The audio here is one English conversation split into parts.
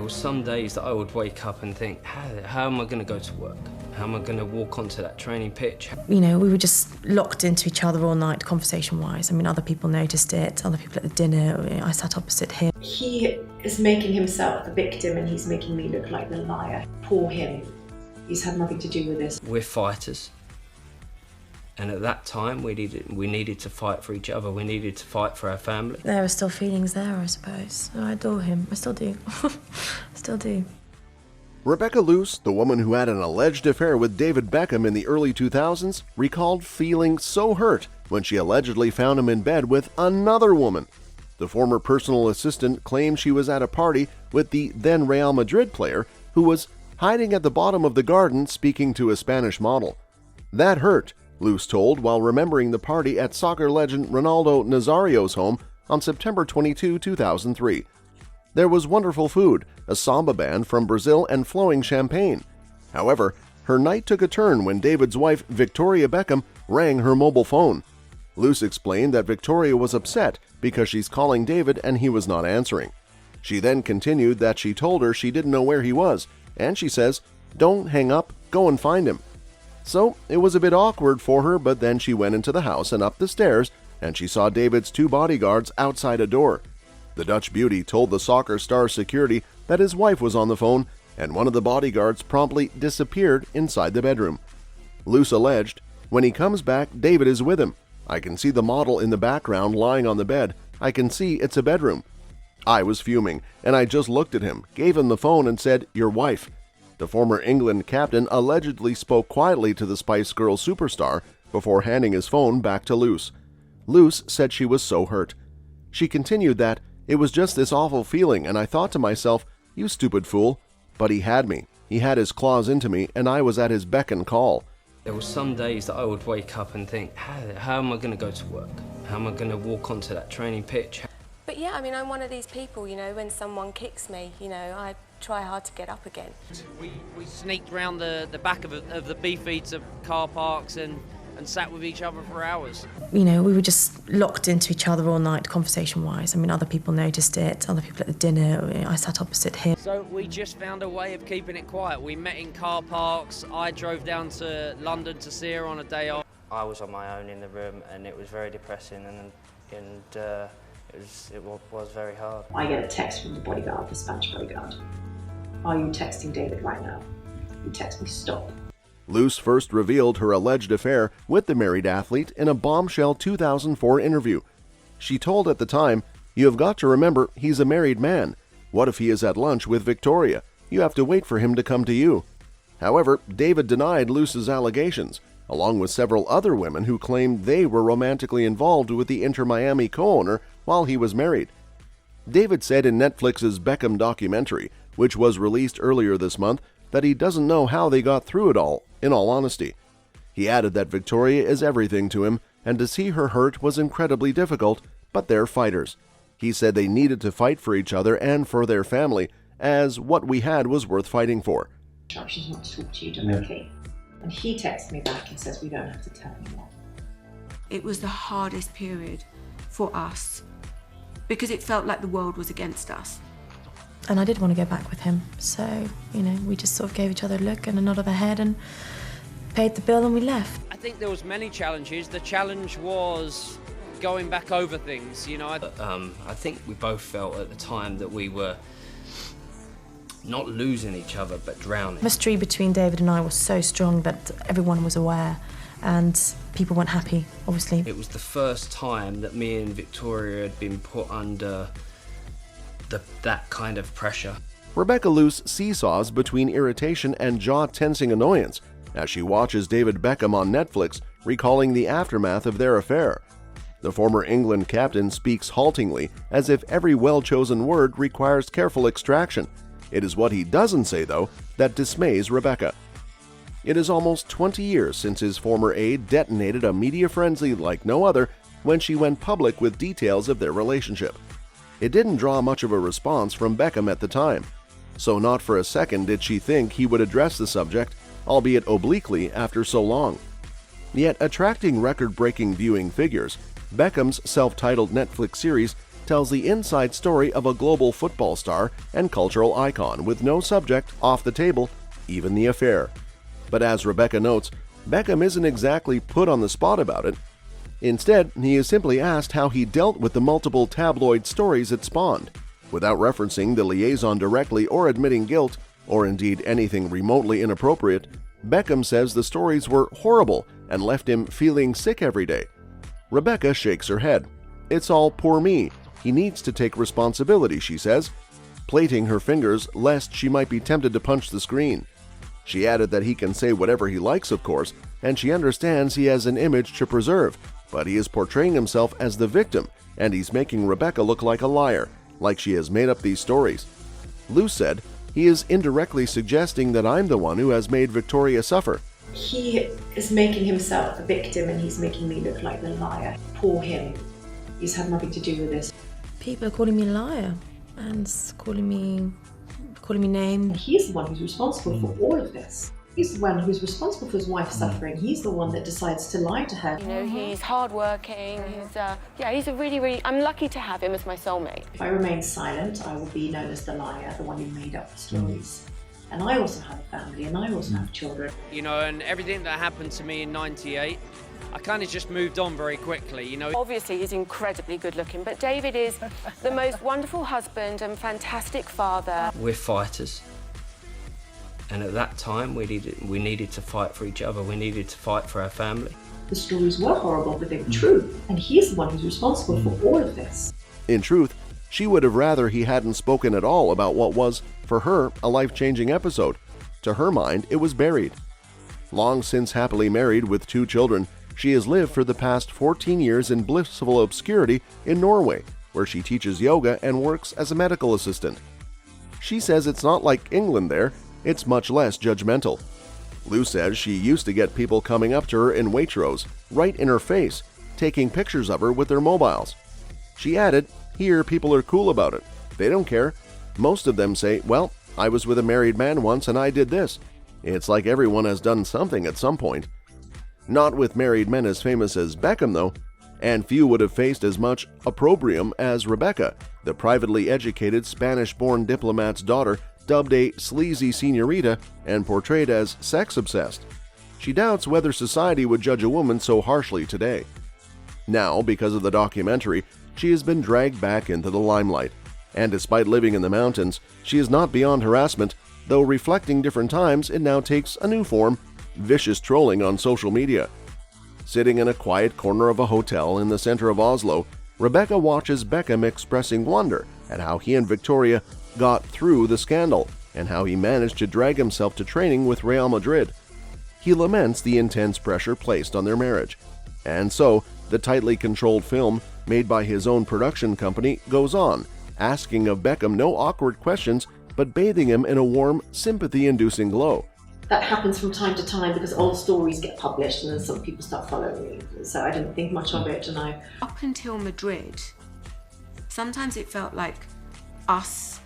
There were some days that I would wake up and think, how am I going to go to work? How am I going to walk onto that training pitch? You know, we were just locked into each other all night, conversation-wise. I mean, other people noticed it, other people at the dinner. I sat opposite him. He is making himself the victim and he's making me look like the liar. Poor him. He's had nothing to do with this. We're fighters. And at that time, we needed to fight for each other. We needed to fight for our family. There are still feelings there, I suppose. I adore him. I still do. Still do. Rebecca Loos, the woman who had an alleged affair with David Beckham in the early 2000s, recalled feeling so hurt when she allegedly found him in bed with another woman. The former personal assistant claimed she was at a party with the then Real Madrid player who was hiding at the bottom of the garden speaking to a Spanish model. That hurt, Loos told while remembering the party at soccer legend Ronaldo Nazario's home on September 22, 2003. There was wonderful food, a samba band from Brazil, and flowing champagne. However, her night took a turn when David's wife, Victoria Beckham, rang her mobile phone. Loos explained that Victoria was upset because she's calling David and he was not answering. She then continued that she told her she didn't know where he was, and she says, "Don't hang up, go and find him." So it was a bit awkward for her, but then she went into the house and up the stairs, and she saw David's two bodyguards outside a door. The Dutch beauty told the soccer star's security that his wife was on the phone, and one of the bodyguards promptly disappeared inside the bedroom. Loos alleged, "When he comes back, David is with him. I can see the model in the background lying on the bed. I can see it's a bedroom." I was fuming, and I just looked at him, gave him the phone and said, "Your wife." The former England captain allegedly spoke quietly to the Spice Girls superstar before handing his phone back to Loos. Loos said she was so hurt. She continued that, "It was just this awful feeling, and I thought to myself, you stupid fool. But he had me. He had his claws into me, and I was at his beck and call." There were some days that I would wake up and think, how am I going to go to work? How am I going to walk onto that training pitch? But yeah, I mean, I'm one of these people, you know, when someone kicks me, you know, I try hard to get up again. We sneaked round the back of the beefeater car parks and sat with each other for hours. You know, we were just locked into each other all night, conversation-wise. I mean, other people noticed it, other people at the dinner. I sat opposite him. So we just found a way of keeping it quiet. We met in car parks. I drove down to London to see her on a day off. I was on my own in the room, and it was very depressing, and it was very hard. I get a text from the bodyguard, the Spanish bodyguard. "Are you texting David right now?" He texts me, "Stop." Loos first revealed her alleged affair with the married athlete in a Bombshell 2004 interview. She told at the time, "You have got to remember he's a married man. What if he is at lunch with Victoria? You have to wait for him to come to you." However, David denied Loos's allegations, along with several other women who claimed they were romantically involved with the Inter Miami co-owner while he was married. David said in Netflix's Beckham documentary, which was released earlier this month, that he doesn't know how they got through it all, in all honesty. He added that Victoria is everything to him, and to see her hurt was incredibly difficult, but they're fighters. He said they needed to fight for each other and for their family, as what we had was worth fighting for. "She's not to talk to you directly." And he texts me back and says, "We don't have to tell anyone." It was the hardest period for us because it felt like the world was against us. And I did want to go back with him. So, you know, we just sort of gave each other a look and a nod of the head and paid the bill and we left. I think there was many challenges. The challenge was going back over things, you know. I think we both felt at the time that we were not losing each other, but drowning. The chemistry between David and I was so strong that everyone was aware and people weren't happy, obviously. It was the first time that me and Victoria had been put under that kind of pressure. Rebecca Loos seesaws between irritation and jaw-tensing annoyance as she watches David Beckham on Netflix, recalling the aftermath of their affair. The former England captain speaks haltingly, as if every well-chosen word requires careful extraction. It is what he doesn't say, though, that dismays Rebecca. It is almost 20 years since his former aide detonated a media frenzy like no other when she went public with details of their relationship. It didn't draw much of a response from Beckham at the time, so not for a second did she think he would address the subject, albeit obliquely, after so long. Yet attracting record-breaking viewing figures, Beckham's self-titled Netflix series tells the inside story of a global football star and cultural icon with no subject off the table, even the affair. But as Rebecca notes, Beckham isn't exactly put on the spot about it. Instead, he is simply asked how he dealt with the multiple tabloid stories it spawned. Without referencing the liaison directly or admitting guilt, or indeed anything remotely inappropriate, Beckham says the stories were horrible and left him feeling sick every day. Rebecca shakes her head. It's all poor me. He needs to take responsibility, she says, plating her fingers lest she might be tempted to punch the screen. She added that he can say whatever he likes, of course, and she understands he has an image to preserve, but he is portraying himself as the victim, and he's making Rebecca look like a liar, like she has made up these stories. Loos said, he is indirectly suggesting that I'm the one who has made Victoria suffer. He is making himself the victim and he's making me look like the liar. Poor him. He's had nothing to do with this. People are calling me a liar and calling me names. He's the one who's responsible for all of this. He's the one who's responsible for his wife suffering. He's the one that decides to lie to her. You know, he's hardworking. He's a really, I'm lucky to have him as my soulmate. If I remain silent, I will be known as the liar, the one who made up the stories. And I also have a family, and I also have children. You know, and everything that happened to me in '98, I kind of just moved on very quickly, you know. Obviously, he's incredibly good looking, but David is the most wonderful husband and fantastic father. We're fighters. And at that time, we needed to fight for each other. We needed to fight for our family. The stories were horrible, but they were true. And he's the one who's responsible for all of this. In truth, she would have rather he hadn't spoken at all about what was, for her, a life-changing episode. To her mind, it was buried. Long since happily married with 2 children, she has lived for the past 14 years in blissful obscurity in Norway, where she teaches yoga and works as a medical assistant. She says it's not like England there, it's much less judgmental. Lou says she used to get people coming up to her in Waitrose, right in her face, taking pictures of her with their mobiles. She added, here people are cool about it. They don't care. Most of them say, well, I was with a married man once and I did this. It's like everyone has done something at some point. Not with married men as famous as Beckham, though, and few would have faced as much opprobrium as Rebecca, the privately educated Spanish-born diplomat's daughter, dubbed a sleazy señorita and portrayed as sex-obsessed. She doubts whether society would judge a woman so harshly today. Now, because of the documentary, she has been dragged back into the limelight, and despite living in the mountains, she is not beyond harassment, though reflecting different times it now takes a new form, vicious trolling on social media. Sitting in a quiet corner of a hotel in the center of Oslo, Rebecca watches Beckham expressing wonder at how he and Victoria got through the scandal and how he managed to drag himself to training with Real Madrid. He laments the intense pressure placed on their marriage. And so, the tightly controlled film, made by his own production company, goes on, asking of Beckham no awkward questions, but bathing him in a warm, sympathy-inducing glow. That happens from time to time because old stories get published and then some people start following me. So I didn't think much of it, and Up until Madrid, sometimes it felt like us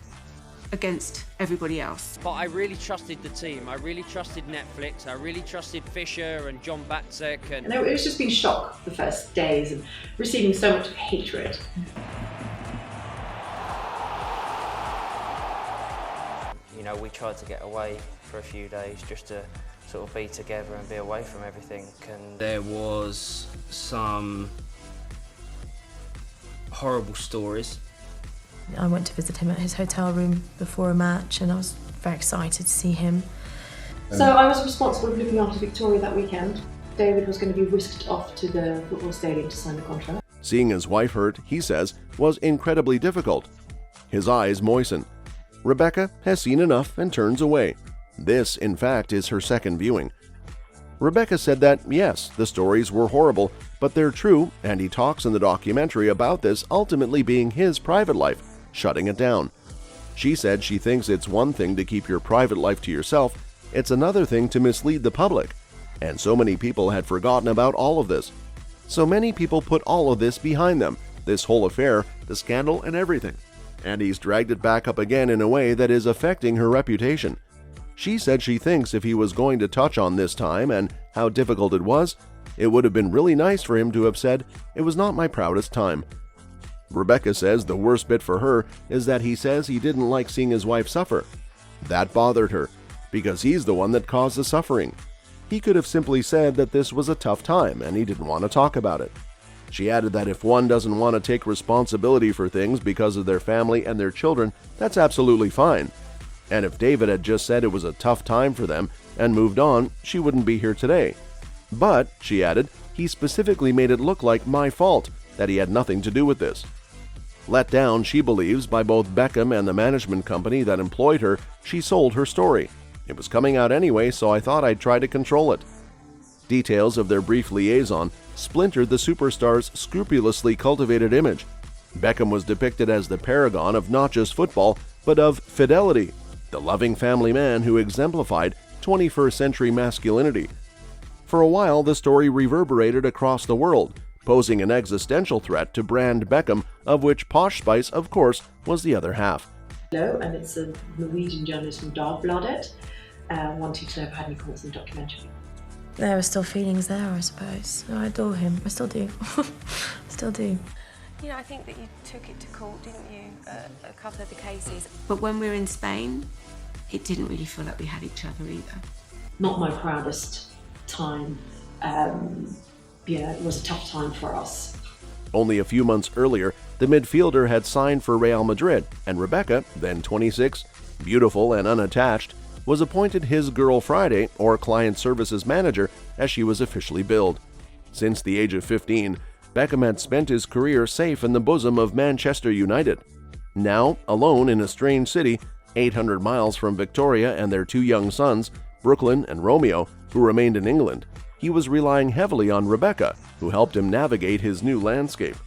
against everybody else. But I really trusted the team. I really trusted Netflix. I really trusted Fisher and John Batzek. And it was just been shock the first days and receiving so much hatred. You know, we tried to get away for a few days just to sort of be together and be away from everything. And there was some horrible stories. I went to visit him at his hotel room before a match and I was very excited to see him. So I was responsible for looking after Victoria that weekend. David was going to be whisked off to the football stadium to sign the contract. Seeing his wife hurt, he says, was incredibly difficult. His eyes moisten. Rebecca has seen enough and turns away. This, in fact, is her second viewing. Rebecca said that, yes, the stories were horrible, but they're true, and he talks in the documentary about this ultimately being his private life, shutting it down. She said she thinks it's one thing to keep your private life to yourself, it's another thing to mislead the public. And so many people had forgotten about all of this. So many people put all of this behind them, this whole affair, the scandal and everything. And he's dragged it back up again in a way that is affecting her reputation. She said she thinks if he was going to touch on this time and how difficult it was, it would have been really nice for him to have said, "It was not my proudest time." Rebecca says the worst bit for her is that he says he didn't like seeing his wife suffer. That bothered her, because he's the one that caused the suffering. He could have simply said that this was a tough time and he didn't want to talk about it. She added that if one doesn't want to take responsibility for things because of their family and their children, that's absolutely fine. And if David had just said it was a tough time for them and moved on, she wouldn't be here today. But, she added, he specifically made it look like my fault, that he had nothing to do with this. Let down, she believes, by both Beckham and the management company that employed her, she sold her story. It was coming out anyway, so I thought I'd try to control it. Details of their brief liaison splintered the superstar's scrupulously cultivated image. Beckham was depicted as the paragon of not just football, but of fidelity, the loving family man who exemplified 21st century masculinity. For a while, the story reverberated across the world, posing an existential threat to brand Beckham, of which Posh Spice, of course, was the other half. Hello, and it's a Norwegian journalist from Dagbladet, wanting to know if I had any comments on the documentary. There are still feelings there, I suppose. I adore him. I still do. Still do. You know, I think that you took it to court, didn't you? A couple of the cases. But when we were in Spain, it didn't really feel like we had each other either. Not my proudest time. It was a tough time for us. Only a few months earlier, the midfielder had signed for Real Madrid, and Rebecca, then 26, beautiful and unattached, was appointed his Girl Friday, or client services manager, as she was officially billed. Since the age of 15, Beckham had spent his career safe in the bosom of Manchester United. Now, alone in a strange city, 800 miles from Victoria and their two young sons, Brooklyn and Romeo, who remained in England, he was relying heavily on Rebecca, who helped him navigate his new landscape.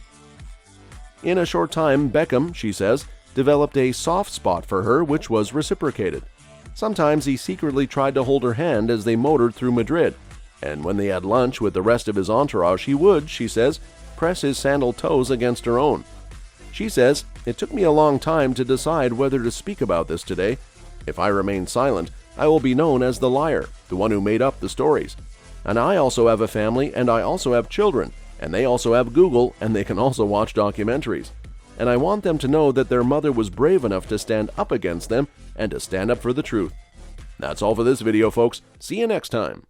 In a short time, Beckham, she says, developed a soft spot for her, which was reciprocated. Sometimes he secretly tried to hold her hand as they motored through Madrid, and when they had lunch with the rest of his entourage, he would, she says, press his sandal toes against her own. She says, "It took me a long time to decide whether to speak about this today. If I remain silent, I will be known as the liar, the one who made up the stories. And I also have a family, and I also have children, and they also have Google, and they can also watch documentaries. And I want them to know that their mother was brave enough to stand up against them and to stand up for the truth." That's all for this video, folks. See you next time.